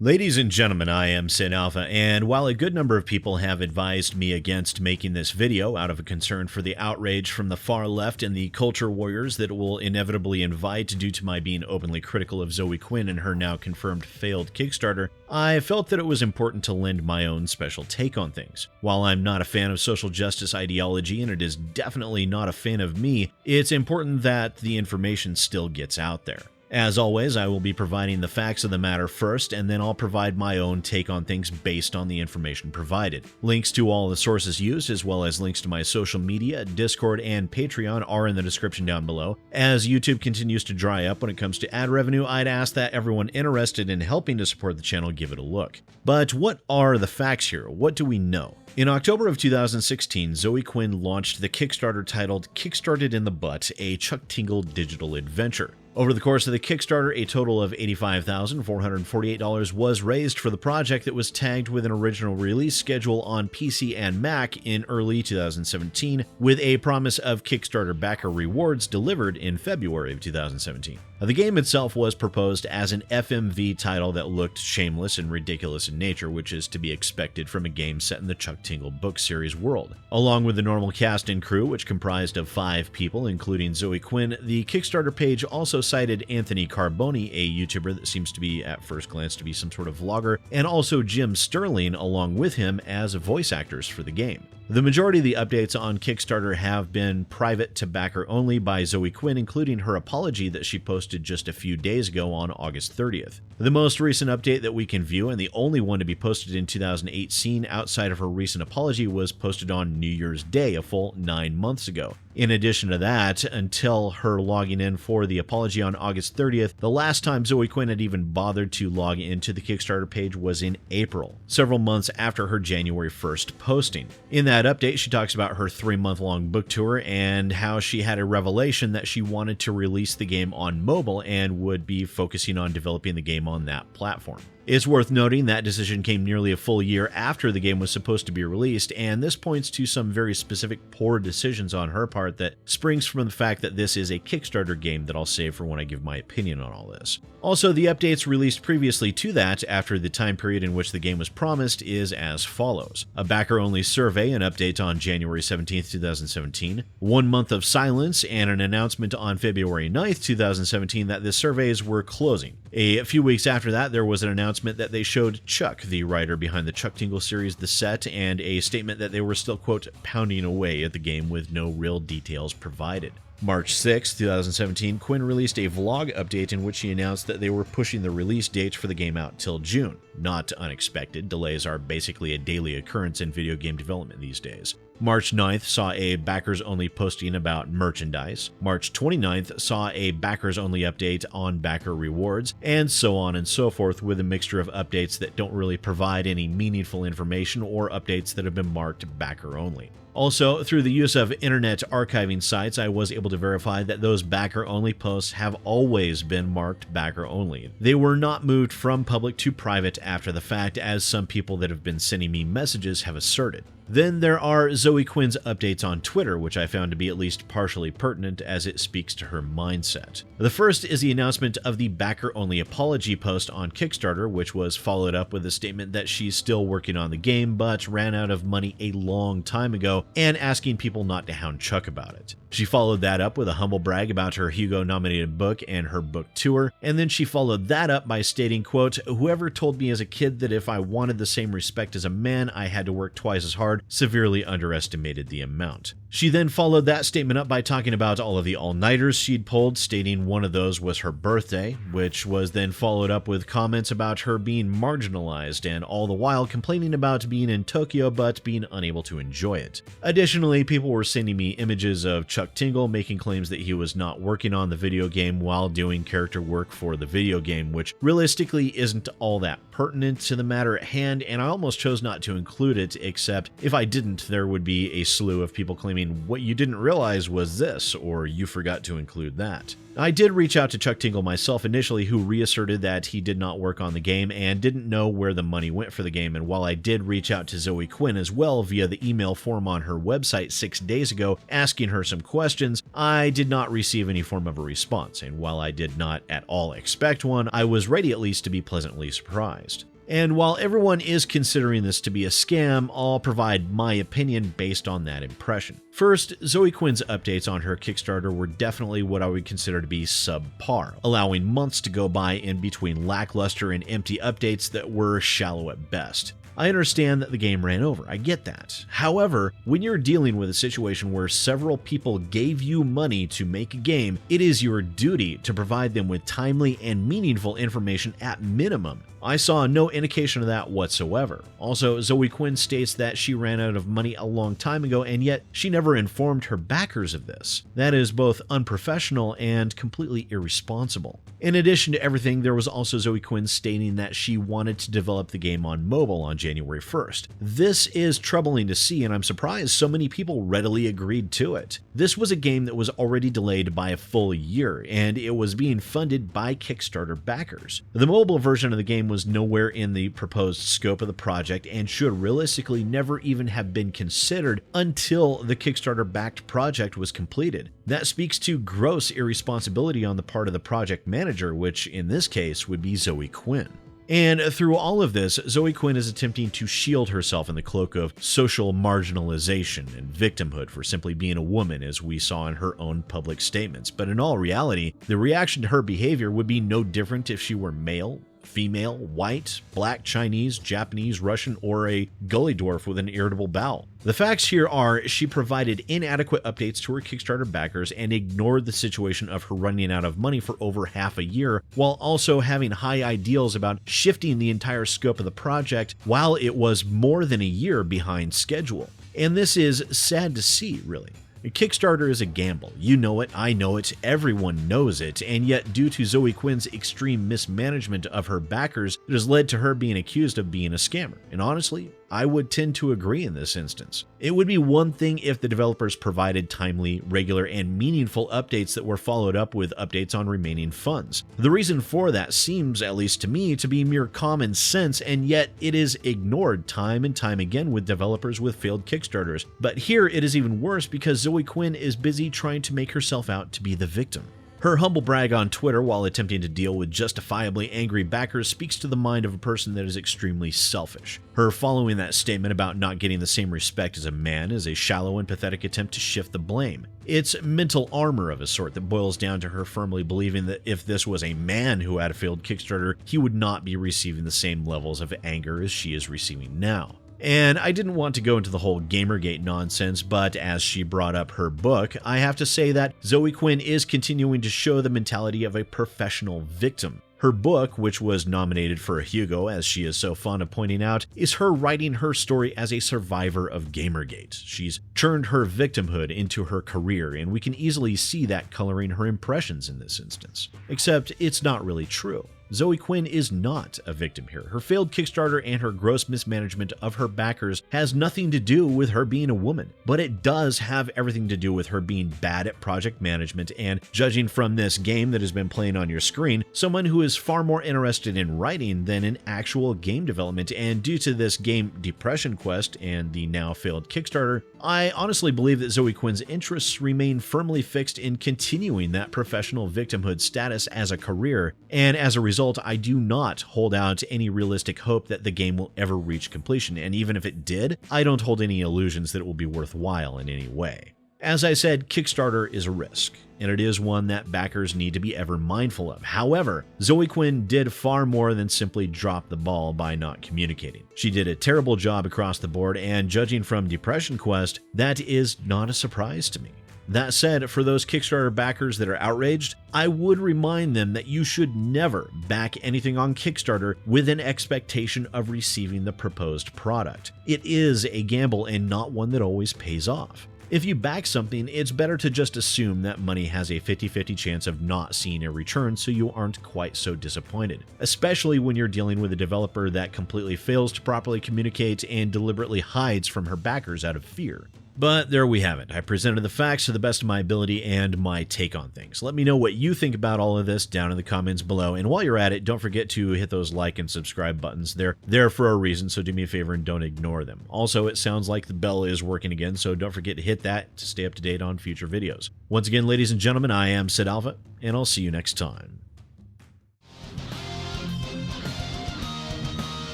Ladies and gentlemen, I am SidAlpha, and while a good number of people have advised me against making this video out of a concern for the outrage from the far left and the culture warriors that it will inevitably invite due to my being openly critical of Zoe Quinn and her now confirmed failed Kickstarter, I felt that it was important to lend my own special take on things. While I'm not a fan of social justice ideology, and it is definitely not a fan of me, it's important that the information still gets out there. As always, I will be providing the facts of the matter first, and then I'll provide my own take on things based on the information provided. Links to all the sources used, as well as links to my social media, Discord, and Patreon are in the description down below. As YouTube continues to dry up when it comes to ad revenue, I'd ask that everyone interested in helping to support the channel give it a look. But what are the facts here? What do we know? In October of 2016, Zoe Quinn launched the Kickstarter titled Kickstarted in the Butt, a Chuck Tingle Digital Adventure. Over the course of the Kickstarter, a total of $85,448 was raised for the project that was tagged with an original release schedule on PC and Mac in early 2017, with a promise of Kickstarter backer rewards delivered in February of 2017. The game itself was proposed as an FMV title that looked shameless and ridiculous in nature, which is to be expected from a game set in the Chuck Tingle book series world. Along with the normal cast and crew, which comprised of 5 people, including Zoe Quinn, the Kickstarter page also cited Anthony Carboni, a YouTuber that seems to be, at first glance, to be some sort of vlogger, and also Jim Sterling along with him as voice actors for the game. The majority of the updates on Kickstarter have been private to backer only by Zoe Quinn, including her apology that she posted just a few days ago on August 30th. The most recent update that we can view, and the only one to be posted in 2018 outside of her recent apology, was posted on New Year's Day, a full 9 months ago. In addition to that, until her logging in for the apology on August 30th, the last time Zoe Quinn had even bothered to log into the Kickstarter page was in April, several months after her January 1st posting. In that update, she talks about her 3-month-long book tour and how she had a revelation that she wanted to release the game on mobile and would be focusing on developing the game on that platform. It's worth noting that decision came nearly a full year after the game was supposed to be released, and this points to some very specific poor decisions on her part that springs from the fact that this is a Kickstarter game that I'll save for when I give my opinion on all this. Also, the updates released previously to that, after the time period in which the game was promised, is as follows. A backer-only survey and update on January 17, 2017, 1 month of silence, and an announcement on February 9, 2017 that the surveys were closing. A few weeks after that, there was an announcement that they showed Chuck, the writer behind the Chuck Tingle series, the set, and a statement that they were still, quote, pounding away at the game with no real details provided. March 6, 2017, Quinn released a vlog update in which she announced that they were pushing the release date for the game out till June. Not unexpected, delays are basically a daily occurrence in video game development these days. March 9th saw a backers-only posting about merchandise. March 29th saw a backers-only update on backer rewards, and so on and so forth, with a mixture of updates that don't really provide any meaningful information or updates that have been marked backer-only. Also, through the use of internet archiving sites, I was able to verify that those backer-only posts have always been marked backer-only. They were not moved from public to private after the fact, as some people that have been sending me messages have asserted. Then there are Zoe Quinn's updates on Twitter, which I found to be at least partially pertinent as it speaks to her mindset. The first is the announcement of the backer-only apology post on Kickstarter, which was followed up with a statement that she's still working on the game but ran out of money a long time ago, and asking people not to hound Chuck about it. She followed that up with a humble brag about her Hugo-nominated book and her book tour, and then she followed that up by stating, quote, "Whoever told me as a kid that if I wanted the same respect as a man, I had to work twice as hard, severely underestimated the amount." She then followed that statement up by talking about all of the all-nighters she'd pulled, stating one of those was her birthday, which was then followed up with comments about her being marginalized, and all the while complaining about being in Tokyo but being unable to enjoy it. Additionally, people were sending me images of Chuck Tingle making claims that he was not working on the video game while doing character work for the video game, which realistically isn't all that pertinent to the matter at hand, and I almost chose not to include it, except if I didn't, there would be a slew of people claiming what you didn't realize was this, or you forgot to include that. I did reach out to Chuck Tingle myself initially, who reasserted that he did not work on the game and didn't know where the money went for the game, and while I did reach out to Zoe Quinn as well via the email form on her website 6 days ago asking her some questions, I did not receive any form of a response, and while I did not at all expect one, I was ready at least to be pleasantly surprised. And while everyone is considering this to be a scam, I'll provide my opinion based on that impression. First, Zoe Quinn's updates on her Kickstarter were definitely what I would consider to be subpar, allowing months to go by in between lackluster and empty updates that were shallow at best. I understand that the game ran over, I get that. However, when you're dealing with a situation where several people gave you money to make a game, it is your duty to provide them with timely and meaningful information at minimum. I saw no indication of that whatsoever. Also, Zoe Quinn states that she ran out of money a long time ago, and yet she never informed her backers of this. That is both unprofessional and completely irresponsible. In addition to everything, there was also Zoe Quinn stating that she wanted to develop the game on mobile on January 1st. This is troubling to see, and I'm surprised so many people readily agreed to it. This was a game that was already delayed by a full year, and it was being funded by Kickstarter backers. The mobile version of the game was nowhere in the proposed scope of the project and should realistically never even have been considered until the Kickstarter-backed project was completed. That speaks to gross irresponsibility on the part of the project manager, which in this case would be Zoe Quinn. And through all of this, Zoe Quinn is attempting to shield herself in the cloak of social marginalization and victimhood for simply being a woman, as we saw in her own public statements. But in all reality, the reaction to her behavior would be no different if she were male, female, white, black, Chinese, Japanese, Russian, or a gully dwarf with an irritable bowel. The facts here are she provided inadequate updates to her Kickstarter backers and ignored the situation of her running out of money for over half a year, while also having high ideals about shifting the entire scope of the project while it was more than a year behind schedule. And this is sad to see, really. Kickstarter is a gamble. You know it, I know it, everyone knows it, and yet due to Zoe Quinn's extreme mismanagement of her backers, it has led to her being accused of being a scammer. And honestly, I would tend to agree in this instance. It would be one thing if the developers provided timely, regular, and meaningful updates that were followed up with updates on remaining funds. The reason for that seems, at least to me, to be mere common sense, and yet it is ignored time and time again with developers with failed Kickstarters. But here it is even worse because Zoe Quinn is busy trying to make herself out to be the victim. Her humble brag on Twitter while attempting to deal with justifiably angry backers speaks to the mind of a person that is extremely selfish. Her following that statement about not getting the same respect as a man is a shallow and pathetic attempt to shift the blame. It's mental armor of a sort that boils down to her firmly believing that if this was a man who had a failed Kickstarter, he would not be receiving the same levels of anger as she is receiving now. And I didn't want to go into the whole Gamergate nonsense, but as she brought up her book, I have to say that Zoe Quinn is continuing to show the mentality of a professional victim. Her book, which was nominated for a Hugo, as she is so fond of pointing out, is her writing her story as a survivor of Gamergate. She's turned her victimhood into her career, and we can easily see that coloring her impressions in this instance. Except it's not really true. Zoe Quinn is not a victim here. Her failed Kickstarter and her gross mismanagement of her backers has nothing to do with her being a woman, but it does have everything to do with her being bad at project management and, judging from this game that has been playing on your screen, someone who is far more interested in writing than in actual game development. And due to this game Depression Quest and the now failed Kickstarter, I honestly believe that Zoe Quinn's interests remain firmly fixed in continuing that professional victimhood status as a career, and as a result, I do not hold out any realistic hope that the game will ever reach completion, and even if it did, I don't hold any illusions that it will be worthwhile in any way. As I said, Kickstarter is a risk, and it is one that backers need to be ever mindful of. However, Zoe Quinn did far more than simply drop the ball by not communicating. She did a terrible job across the board, and judging from Depression Quest, that is not a surprise to me. That said, for those Kickstarter backers that are outraged, I would remind them that you should never back anything on Kickstarter with an expectation of receiving the proposed product. It is a gamble and not one that always pays off. If you back something, it's better to just assume that money has a 50-50 chance of not seeing a return so you aren't quite so disappointed, especially when you're dealing with a developer that completely fails to properly communicate and deliberately hides from her backers out of fear. But there we have it. I presented the facts to the best of my ability and my take on things. Let me know what you think about all of this down in the comments below. And while you're at it, don't forget to hit those like and subscribe buttons. They're there for a reason, so do me a favor and don't ignore them. Also, it sounds like the bell is working again, so don't forget to hit that to stay up to date on future videos. Once again, ladies and gentlemen, I am SidAlpha, and I'll see you next time.